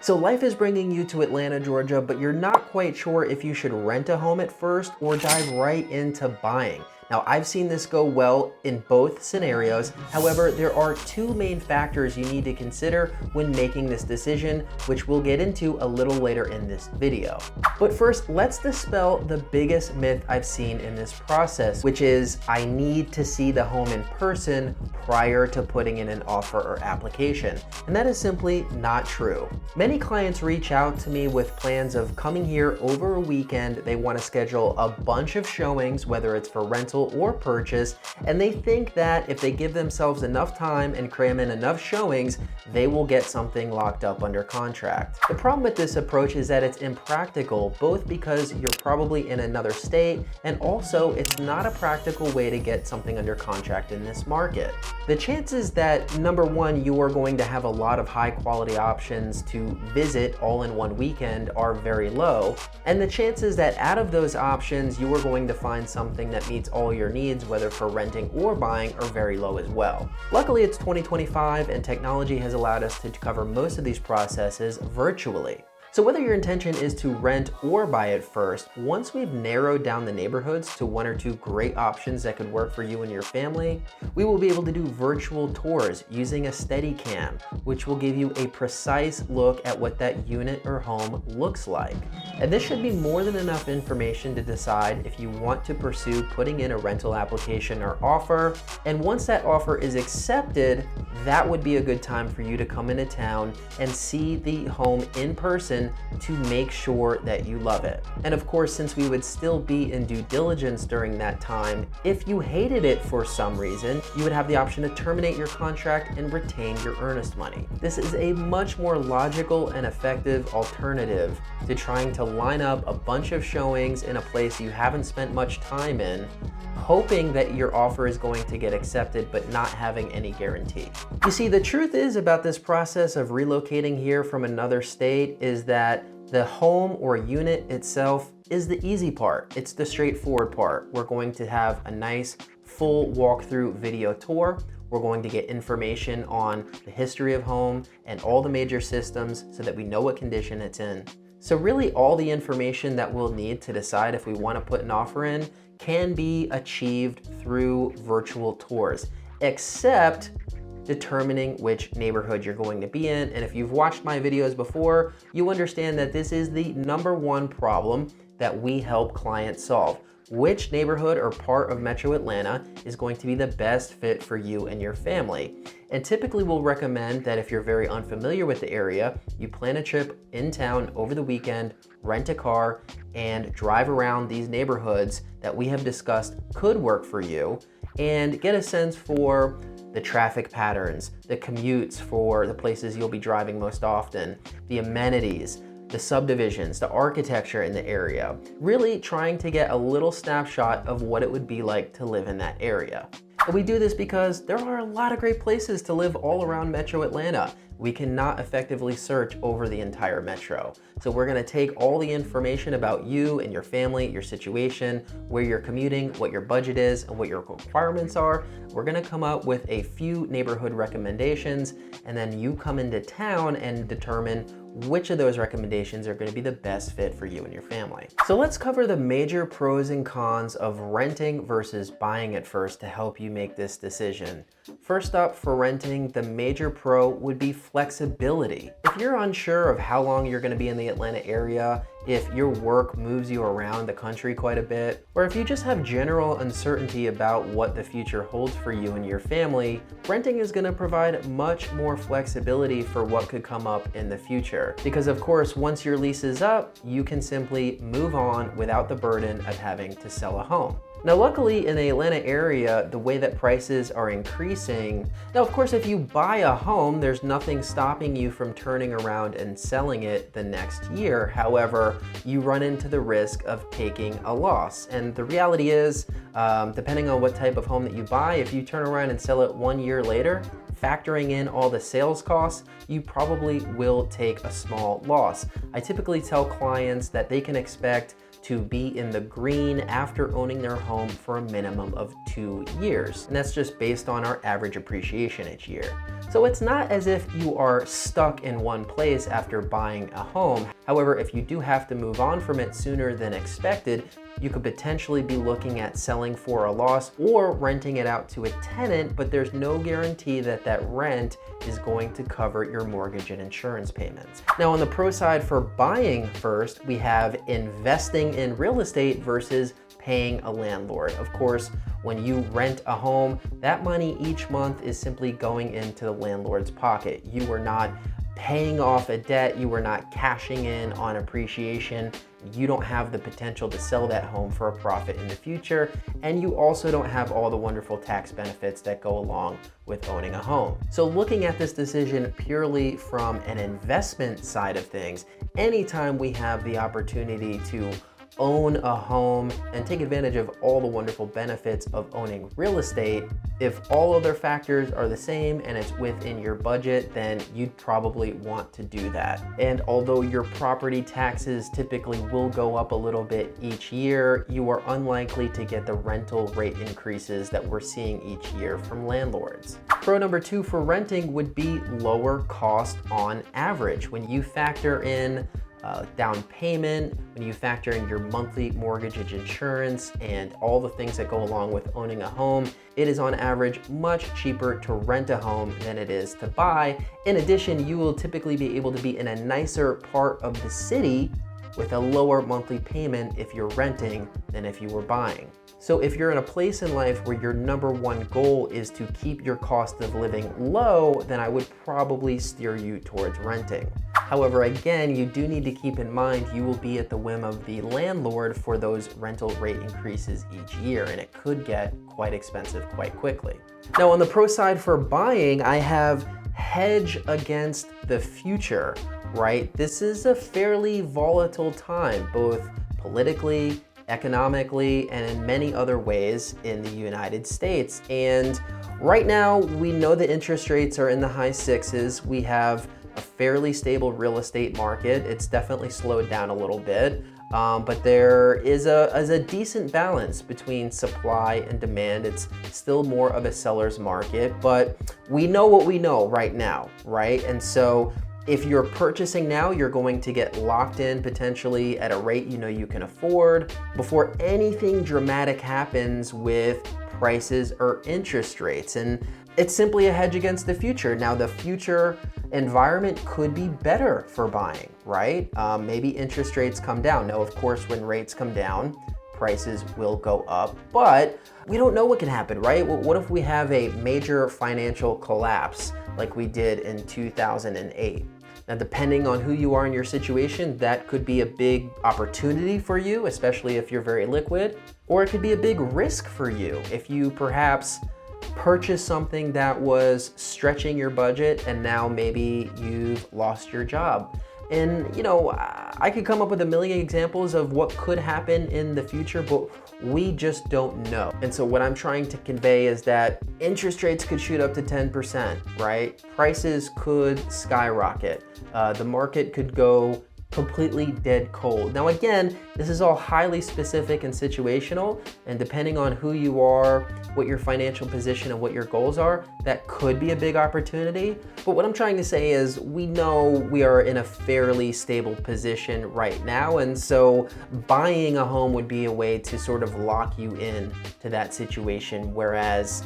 So life is bringing you to Atlanta, Georgia, but you're not quite sure if you should rent a home at first or dive right into buying. Now, I've seen this go well in both scenarios. However, there are two main factors you need to consider when making this decision, which we'll get into a little later in this video. But first, let's dispel the biggest myth I've seen in this process, which is I need to see the home in person prior to putting in an offer or application. And that is simply not true. Many clients reach out to me with plans of coming here over a weekend. They want to schedule a bunch of showings, whether it's for rental or purchase, and they think that if they give themselves enough time and cram in enough showings, they will get something locked up under contract. The problem with this approach is that it's impractical, both because you're probably in another state, and also it's not a practical way to get something under contract in this market. The chances that, number one, you are going to have a lot of high quality options to visit all in one weekend are very low, and the chances that out of those options you are going to find something that meets all your needs, whether for renting or buying, are very low as well. Luckily, it's 2025 and technology has allowed us to cover most of these processes virtually. So whether your intention is to rent or buy at first, once we've narrowed down the neighborhoods to one or two great options that could work for you and your family, we will be able to do virtual tours using a Steadicam, which will give you a precise look at what that unit or home looks like. And this should be more than enough information to decide if you want to pursue putting in a rental application or offer. And once that offer is accepted, that would be a good time for you to come into town and see the home in person to make sure that you love it. And of course, since we would still be in due diligence during that time, if you hated it for some reason, you would have the option to terminate your contract and retain your earnest money. This is a much more logical and effective alternative to trying to line up a bunch of showings in a place you haven't spent much time in, hoping that your offer is going to get accepted but not having any guarantee. You see, the truth is about this process of relocating here from another state is that the home or unit itself is the easy part. It's the straightforward part. We're going to have a nice full walkthrough video tour. We're going to get information on the history of home and all the major systems so that we know what condition it's in. So really all the information that we'll need to decide if we want to put an offer in can be achieved through virtual tours, except determining which neighborhood you're going to be in. And if you've watched my videos before, you understand that this is the number one problem that we help clients solve. Which neighborhood or part of Metro Atlanta is going to be the best fit for you and your family? And typically we'll recommend that if you're very unfamiliar with the area, you plan a trip in town over the weekend, rent a car, and drive around these neighborhoods that we have discussed could work for you, and get a sense for the traffic patterns, the commutes for the places you'll be driving most often, the amenities, the subdivisions, the architecture in the area, really trying to get a little snapshot of what it would be like to live in that area. And we do this because there are a lot of great places to live all around Metro Atlanta. We cannot effectively search over the entire metro. So we're gonna take all the information about you and your family, your situation, where you're commuting, what your budget is, and what your requirements are. We're gonna come up with a few neighborhood recommendations, and then you come into town and determine which of those recommendations are going to be the best fit for you and your family. So let's cover the major pros and cons of renting versus buying at first to help you make this decision. First up, for renting, the major pro would be flexibility. If you're unsure of how long you're going to be in the Atlanta area, if your work moves you around the country quite a bit, or if you just have general uncertainty about what the future holds for you and your family, renting is going to provide much more flexibility for what could come up in the future. Because of course, once your lease is up, you can simply move on without the burden of having to sell a home. Now, luckily in the Atlanta area, the way that prices are increasing, now of course if you buy a home, there's nothing stopping you from turning around and selling it the next year. However, you run into the risk of taking a loss. And the reality is, depending on what type of home that you buy, if you turn around and sell it 1 year later, factoring in all the sales costs, you probably will take a small loss. I typically tell clients that they can expect to be in the green after owning their home for a minimum of 2 years. And that's just based on our average appreciation each year. So it's not as if you are stuck in one place after buying a home. However, if you do have to move on from it sooner than expected, you could potentially be looking at selling for a loss or renting it out to a tenant, but there's no guarantee that that rent is going to cover your mortgage and insurance payments. Now, on the pro side for buying first, we have investing in real estate versus paying a landlord. Of course, when you rent a home, that money each month is simply going into the landlord's pocket. You are not paying off a debt, you are not cashing in on appreciation, you don't have the potential to sell that home for a profit in the future, and you also don't have all the wonderful tax benefits that go along with owning a home. So looking at this decision purely from an investment side of things, anytime we have the opportunity to own a home and take advantage of all the wonderful benefits of owning real estate, if all other factors are the same and it's within your budget, then you'd probably want to do that. And although your property taxes typically will go up a little bit each year, you are unlikely to get the rental rate increases that we're seeing each year from landlords. Pro number 2 for renting would be lower cost on average. When you factor in down payment, when you factor in your monthly mortgage and insurance and all the things that go along with owning a home, it is on average much cheaper to rent a home than it is to buy. In addition, you will typically be able to be in a nicer part of the city with a lower monthly payment if you're renting than if you were buying. So if you're in a place in life where your number one goal is to keep your cost of living low, then I would probably steer you towards renting. However, again, you do need to keep in mind you will be at the whim of the landlord for those rental rate increases each year, and it could get quite expensive quite quickly. Now, on the pro side for buying, I have hedge against the future, right? This is a fairly volatile time, both politically, economically, and in many other ways in the United States. And right now, we know the interest rates are in the high 6s. We have a fairly stable real estate market. It's definitely slowed down a little bit, but there is a decent balance between supply and demand. It's still more of a seller's market, but we know what we know right now, right? And so if you're purchasing now, you're going to get locked in potentially at a rate you know you can afford before anything dramatic happens with prices or interest rates. And it's simply a hedge against the future. Now, the future environment could be better for buying, right? Maybe interest rates come down. Now, of course, when rates come down, prices will go up, but we don't know what can happen, right? What if we have a major financial collapse like we did in 2008? Now, depending on who you are in your situation, that could be a big opportunity for you, especially if you're very liquid, or it could be a big risk for you if you perhaps purchase something that was stretching your budget and now maybe you've lost your job. And you know, I could come up with a million examples of what could happen in the future, but we just don't know. And so what I'm trying to convey is that interest rates could shoot up to 10%, right? Prices could skyrocket. The market could go completely dead cold. Now again, this is all highly specific and situational, and depending on who you are, what your financial position and what your goals are, that could be a big opportunity. But what I'm trying to say is we know we are in a fairly stable position right now, and so buying a home would be a way to sort of lock you in to that situation, whereas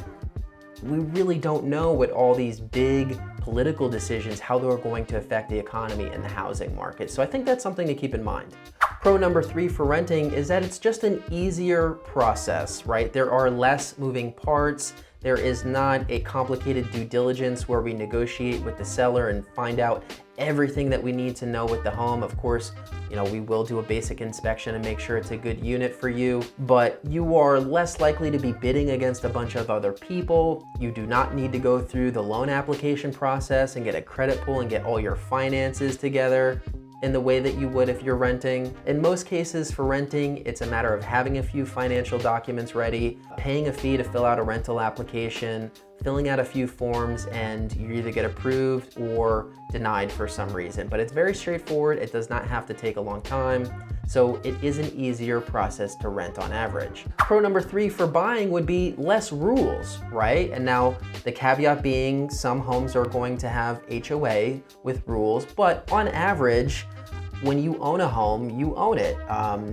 we really don't know what all these big political decisions, how they're going to affect the economy and the housing market. So I think that's something to keep in mind. Pro number 3 for renting is that it's just an easier process, right? There are less moving parts. There is not a complicated due diligence where we negotiate with the seller and find out everything that we need to know with the home. Of course, you know, we will do a basic inspection and make sure it's a good unit for you, but you are less likely to be bidding against a bunch of other people. You do not need to go through the loan application process and get a credit pull and get all your finances together in the way that you would if you're renting. In most cases for renting, it's a matter of having a few financial documents ready, paying a fee to fill out a rental application, filling out a few forms, and you either get approved or denied for some reason. But it's very straightforward. It does not have to take a long time. So it is an easier process to rent on average. Pro number 3 for buying would be less rules, right? And now the caveat being some homes are going to have HOA with rules, but on average, when you own a home, you own it.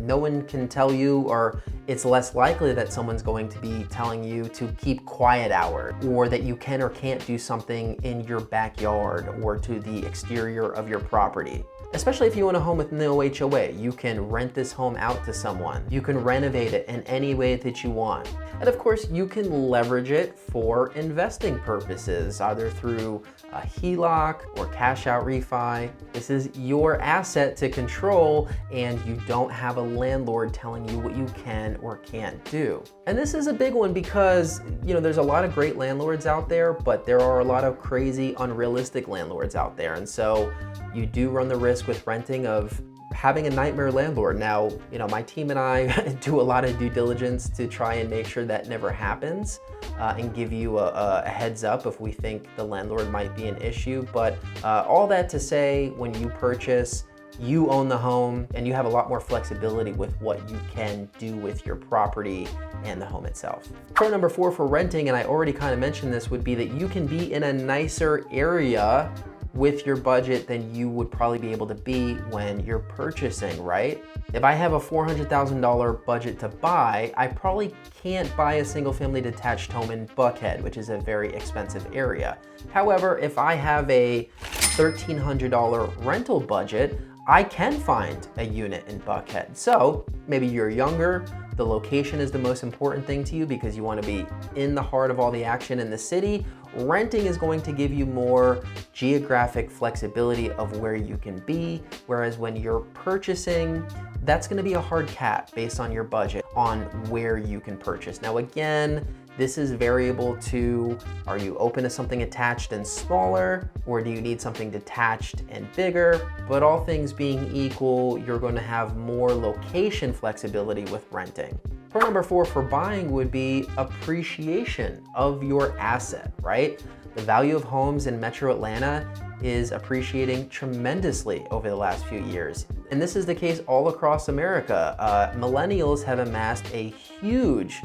No one can tell you, or it's less likely that someone's going to be telling you to keep quiet hours, or that you can or can't do something in your backyard or to the exterior of your property. Especially if you own a home with no HOA, you can rent this home out to someone. You can renovate it in any way that you want. And of course, you can leverage it for investing purposes, either through a HELOC or cash out refi. This is your asset to control, and you don't have a landlord telling you what you can or can't do. And this is a big one because, there's a lot of great landlords out there, but there are a lot of crazy, unrealistic landlords out there. And so you do run the risk with renting of having a nightmare landlord. Now, my team and I do a lot of due diligence to try and make sure that never happens, and give you a heads up if we think the landlord might be an issue. But all that to say, when you purchase, you own the home and you have a lot more flexibility with what you can do with your property and the home itself. Pro number 4 for renting, and I already kind of mentioned this, would be that you can be in a nicer area with your budget than you would probably be able to be when you're purchasing, right? If I have a $400,000 budget to buy, I probably can't buy a single family detached home in Buckhead, which is a very expensive area. However, if I have a $1,300 rental budget, I can find a unit in Buckhead. So maybe you're younger, the location is the most important thing to you because you want to be in the heart of all the action in the city. Renting is going to give you more geographic flexibility of where you can be, whereas when you're purchasing, that's going to be a hard cap based on your budget on where you can purchase. Now again, this is variable to, are you open to something attached and smaller, or do you need something detached and bigger? But all things being equal, you're going to have more location flexibility with renting. Pro number 4 for buying would be appreciation of your asset, right? The value of homes in Metro Atlanta is appreciating tremendously over the last few years. And this is the case all across America. Millennials have amassed a huge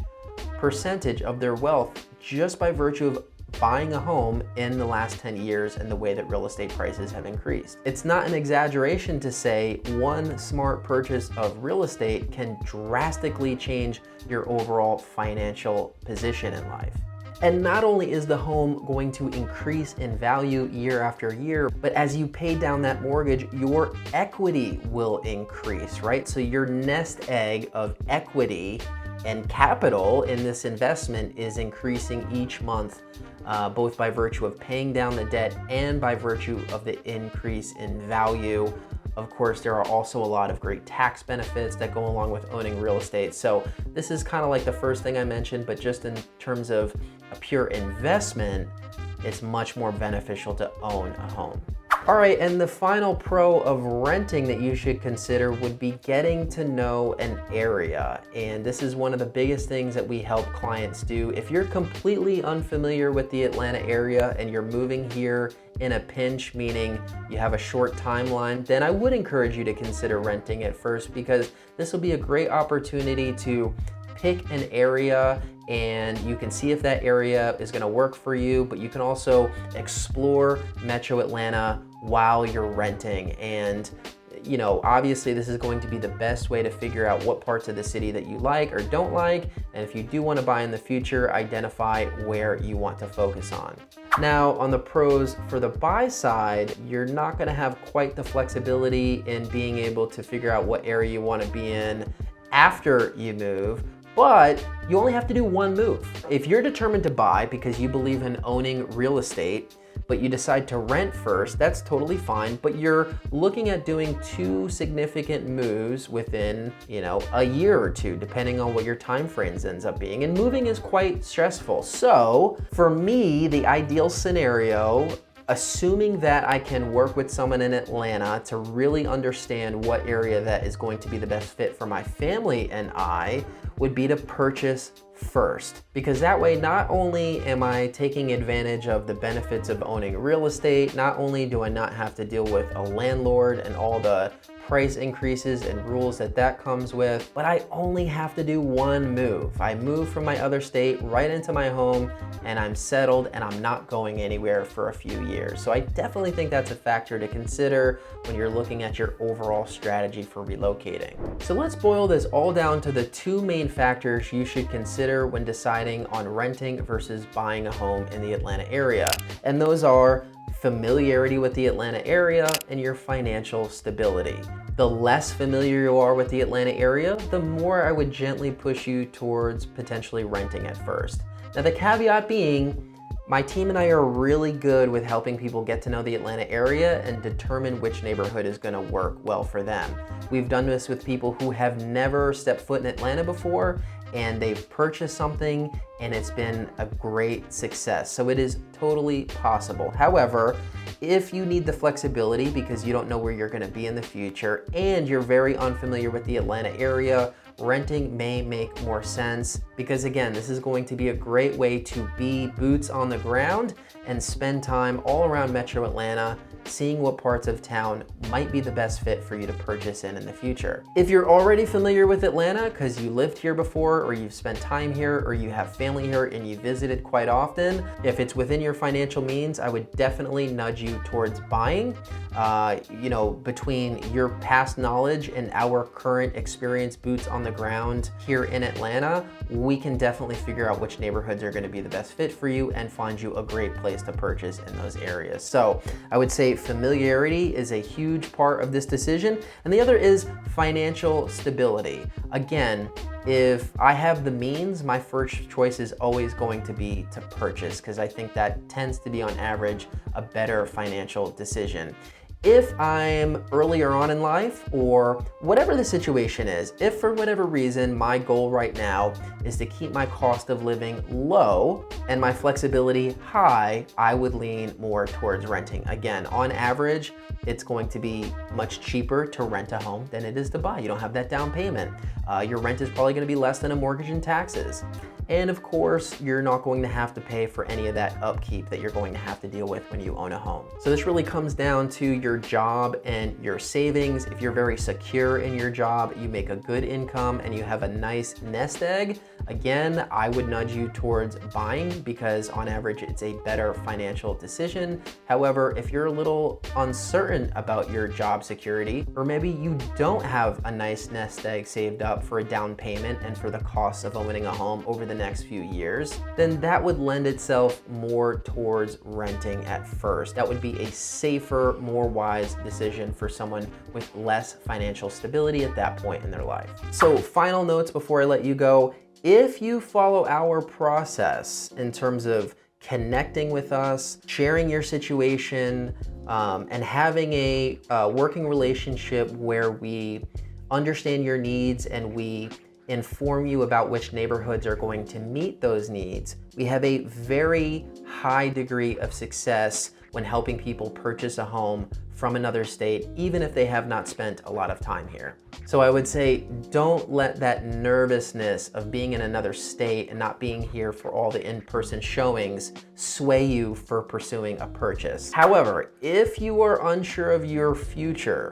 percentage of their wealth just by virtue of buying a home in the last 10 years and the way that real estate prices have increased. It's not an exaggeration to say one smart purchase of real estate can drastically change your overall financial position in life. And not only is the home going to increase in value year after year, but as you pay down that mortgage, your equity will increase, right? So your nest egg of equity and capital in this investment is increasing each month, both by virtue of paying down the debt and by virtue of the increase in value. Of course, there are also a lot of great tax benefits that go along with owning real estate. So this is kind of like the first thing I mentioned, but just in terms of a pure investment, it's much more beneficial to own a home. All right, and the final pro of renting that you should consider would be getting to know an area. And this is one of the biggest things that we help clients do. If you're completely unfamiliar with the Atlanta area and you're moving here in a pinch, meaning you have a short timeline, then I would encourage you to consider renting at first, because this will be a great opportunity to pick an area and you can see if that area is going to work for you, but you can also explore Metro Atlanta while you're renting. And obviously this is going to be the best way to figure out what parts of the city that you like or don't like. And if you do want to buy in the future, identify where you want to focus on. Now, on the pros for the buy side, you're not going to have quite the flexibility in being able to figure out what area you want to be in after you move, but you only have to do one move. If you're determined to buy because you believe in owning real estate, but you decide to rent first, that's totally fine, but you're looking at doing 2 significant moves within, a year or 2, depending on what your time frames ends up being. And moving is quite stressful. So for me, the ideal scenario, assuming that I can work with someone in Atlanta to really understand what area that is going to be the best fit for my family and I, would be to purchase first, because that way not only am I taking advantage of the benefits of owning real estate, not only do I not have to deal with a landlord and all the price increases and rules that comes with, but I only have to do one move. I move from my other state right into my home and I'm settled and I'm not going anywhere for a few years. So I definitely think that's a factor to consider when you're looking at your overall strategy for relocating. So let's boil this all down to the two main factors you should consider when deciding on renting versus buying a home in the Atlanta area. And those are familiarity with the Atlanta area and your financial stability. The less familiar you are with the Atlanta area, the more I would gently push you towards potentially renting at first. Now the caveat being, my team and I are really good with helping people get to know the Atlanta area and determine which neighborhood is going to work well for them. We've done this with people who have never stepped foot in Atlanta before, and they've purchased something and it's been a great success. So it is totally possible. However, if you need the flexibility because you don't know where you're going to be in the future and you're very unfamiliar with the Atlanta area, renting may make more sense, because again, this is going to be a great way to be boots on the ground and spend time all around Metro Atlanta, seeing what parts of town might be the best fit for you to purchase in the future. If you're already familiar with Atlanta because you lived here before, or you've spent time here, or you have family here and you visited quite often, if it's within your financial means, I would definitely nudge you towards buying. Between your past knowledge and our current experience, boots on the ground here in Atlanta, we can definitely figure out which neighborhoods are going to be the best fit for you and find you a great place to purchase in those areas. So I would say familiarity is a huge part of this decision. And the other is financial stability. Again, if I have the means, my first choice is always going to be to purchase, because I think that tends to be on average a better financial decision. If I'm earlier on in life, or whatever the situation is, if for whatever reason my goal right now is to keep my cost of living low and my flexibility high, I would lean more towards renting. Again, on average, it's going to be much cheaper to rent a home than it is to buy. You don't have that down payment. Your rent is probably going to be less than a mortgage and taxes. And of course, you're not going to have to pay for any of that upkeep that you're going to have to deal with when you own a home. So this really comes down to your job and your savings. If you're very secure in your job, you make a good income, and you have a nice nest egg, again, I would nudge you towards buying, because on average, it's a better financial decision. However, if you're a little uncertain about your job security, or maybe you don't have a nice nest egg saved up for a down payment and for the costs of owning a home over the next few years, then that would lend itself more towards renting at first. That would be a safer, more wise decision for someone with less financial stability at that point in their life. So final notes before I let you go. If you follow our process in terms of connecting with us, sharing your situation, and having a working relationship where we understand your needs and we inform you about which neighborhoods are going to meet those needs, we have a very high degree of success when helping people purchase a home from another state, even if they have not spent a lot of time here. So I would say, don't let that nervousness of being in another state and not being here for all the in-person showings sway you for pursuing a purchase. However, if you are unsure of your future,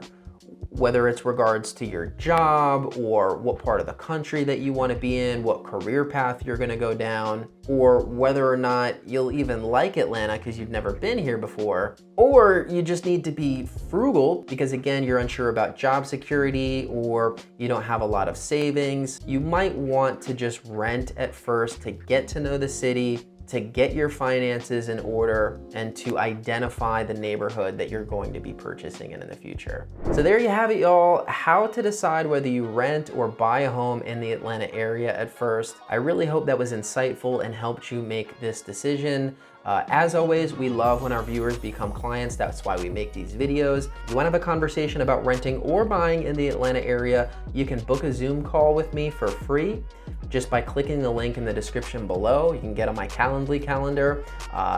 whether it's regards to your job or what part of the country that you want to be in, what career path you're going to go down, or whether or not you'll even like Atlanta because you've never been here before, or you just need to be frugal because again, you're unsure about job security or you don't have a lot of savings, you might want to just rent at first to get to know the city, to get your finances in order, and to identify the neighborhood that you're going to be purchasing in the future. So there you have it, y'all. How to decide whether you rent or buy a home in the Atlanta area at first. I really hope that was insightful and helped you make this decision. As always, we love when our viewers become clients. That's why we make these videos. If you want to have a conversation about renting or buying in the Atlanta area, you can book a Zoom call with me for free just by clicking the link in the description below. You can get on my Calendly calendar.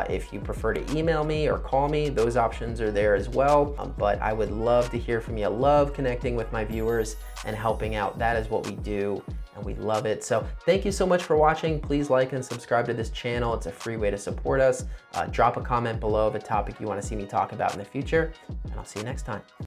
If you prefer to email me or call me, those options are there as well. But I would love to hear from you. I love connecting with my viewers and helping out. That is what we do. and we love it. So thank you so much for watching. Please like and subscribe to this channel. It's a free way to support us. Drop a comment below of a topic you want to see me talk about in the future, and I'll see you next time.